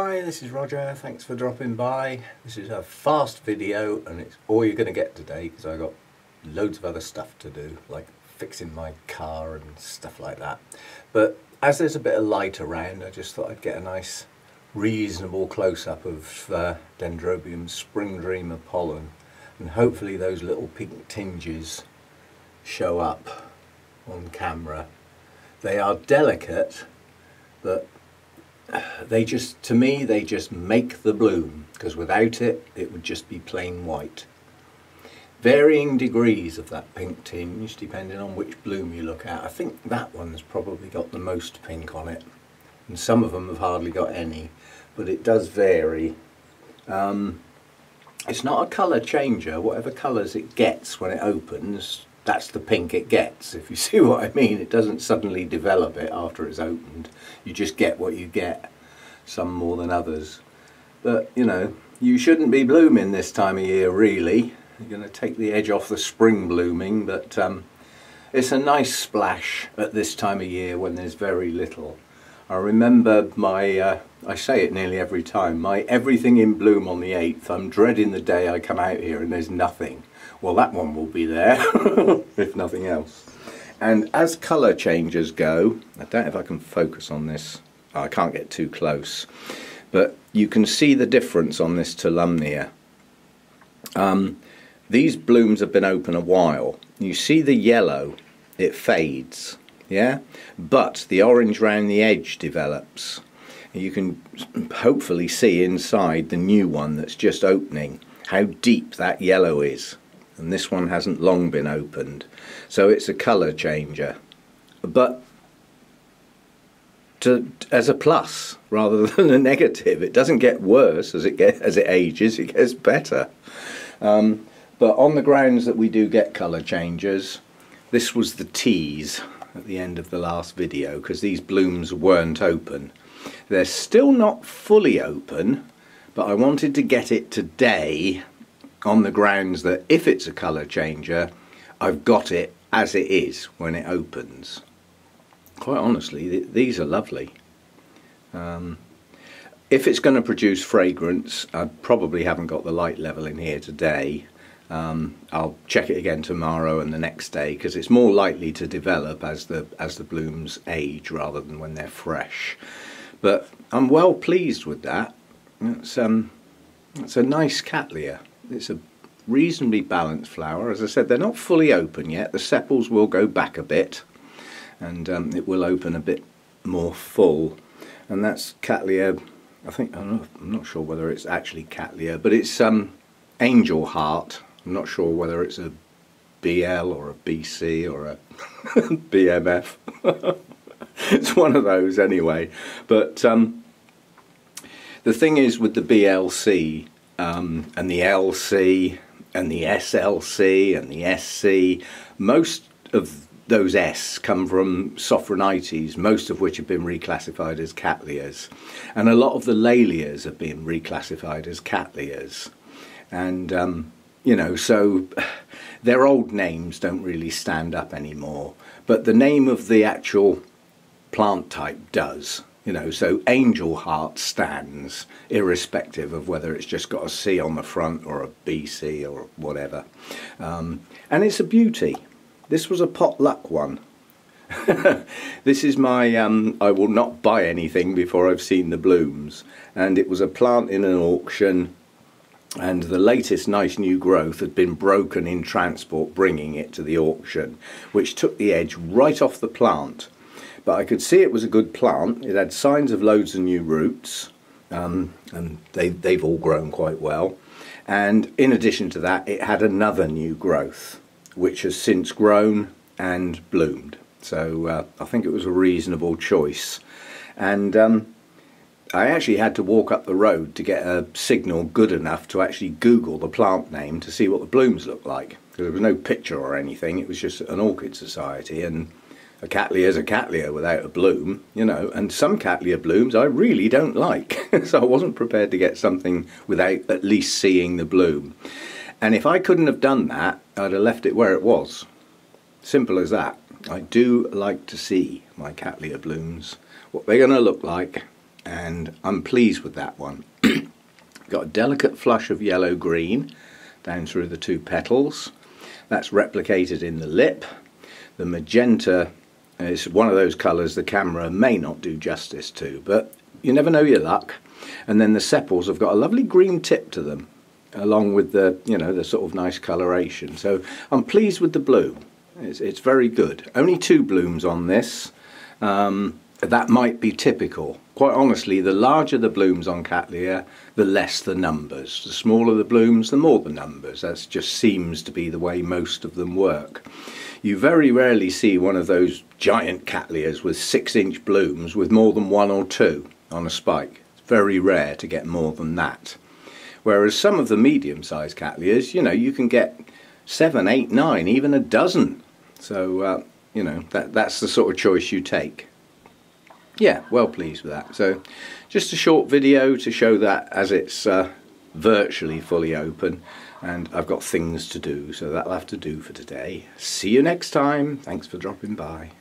Hi, this is Roger. Thanks for dropping by. This is a fast video and it's all you're going to get today because I got loads of other stuff to do, like fixing my car and stuff like that. But as there's a bit of light around, I just thought I'd get a nice reasonable close-up of Dendrobium Spring Dreamer pollen, and hopefully those little pink tinges show up on camera. They are delicate, but they just, to me, they just make the bloom, because without it, it would just be plain white. Varying degrees of that pink tinge, depending on which bloom you look at. I think that one's probably got the most pink on it, and some of them have hardly got any, but it does vary. It's not a colour changer. Whatever colours it gets when it opens, that's the pink it gets, if you see what I mean. It doesn't suddenly develop it after it's opened. You just get what you get, some more than others. But, you know, you shouldn't be blooming this time of year, really. You're going to take the edge off the spring blooming, but it's a nice splash at this time of year when there's very little. I remember my, I say it nearly every time, my everything in bloom on the 8th. I'm dreading the day I come out here and there's nothing. Well, that one will be there, if nothing else. And as colour changes go, I don't know if I can focus on this. Oh, I can't get too close. But you can see the difference on this Tolumnia. These blooms have been open a while. You see the yellow, it fades, yeah? But the orange round the edge develops. You can hopefully see inside the new one that's just opening how deep that yellow is. And this one hasn't long been opened, so it's a colour changer, but as a plus rather than a negative. It doesn't get worse as it ages, it gets better. But on the grounds that we do get colour changes, this was the tease at the end of the last video, because these blooms weren't open. They're still not fully open, but I wanted to get it today on the grounds that if it's a colour changer, I've got it as it is when it opens. Quite honestly, these are lovely. If it's going to produce fragrance, I probably haven't got the light level in here today. I'll check it again tomorrow and the next day, because it's more likely to develop as the blooms age rather than when they're fresh. But I'm well pleased with that. It's a nice Cattleya. It's a reasonably balanced flower. As I said, they're not fully open yet. The sepals will go back a bit, and it will open a bit more full. And that's Cattleya. I think, I'm not sure whether it's actually Cattleya, but it's Angel Heart. I'm not sure whether it's a BL or a BC or a BMF. It's one of those anyway. But the thing is with the BLC, and the LC and the SLC and the SC, most of those S come from Sophronites, most of which have been reclassified as Cattleyas, and a lot of the Lalias have been reclassified as Cattleyas. And you know, so their old names don't really stand up anymore, but the name of the actual plant type does. You know, so Angel Heart stands, irrespective of whether it's just got a C on the front or a BC or whatever. And it's a beauty. This was a potluck one. This is my, I will not buy anything before I've seen the blooms. And it was a plant in an auction, and the latest nice new growth had been broken in transport bringing it to the auction, which took the edge right off the plant. But I could see it was a good plant. It had signs of loads of new roots, and they've all grown quite well. And in addition to that, it had another new growth, which has since grown and bloomed. So I think it was a reasonable choice. And I actually had to walk up the road to get a signal good enough to actually Google the plant name to see what the blooms looked like. Because there was no picture or anything. It was just an orchid society, and a Cattleya is a Cattleya without a bloom, you know, and some Cattleya blooms I really don't like. So I wasn't prepared to get something without at least seeing the bloom. And if I couldn't have done that, I'd have left it where it was. Simple as that. I do like to see my Cattleya blooms, what they're going to look like, and I'm pleased with that one. Got a delicate flush of yellow-green down through the two petals. That's replicated in the lip. The magenta is one of those colours the camera may not do justice to, but you never know your luck. And then the sepals have got a lovely green tip to them, along with the, you know, the sort of nice coloration. So I'm pleased with the bloom. It's very good. Only 2 blooms on this. That might be typical. Quite honestly, the larger the blooms on Cattleya, the less the numbers. The smaller the blooms, the more the numbers. That just seems to be the way most of them work. You very rarely see one of those giant Cattleyas with 6-inch blooms with more than 1 or 2 on a spike. It's very rare to get more than that. Whereas some of the medium-sized Cattleyas, you know, you can get 7, 8, 9, even a dozen. So, you know, that's the sort of choice you take. Yeah, well pleased with that. So just a short video to show that as it's virtually fully open, and I've got things to do, so that'll have to do for today. See you next time. Thanks for dropping by.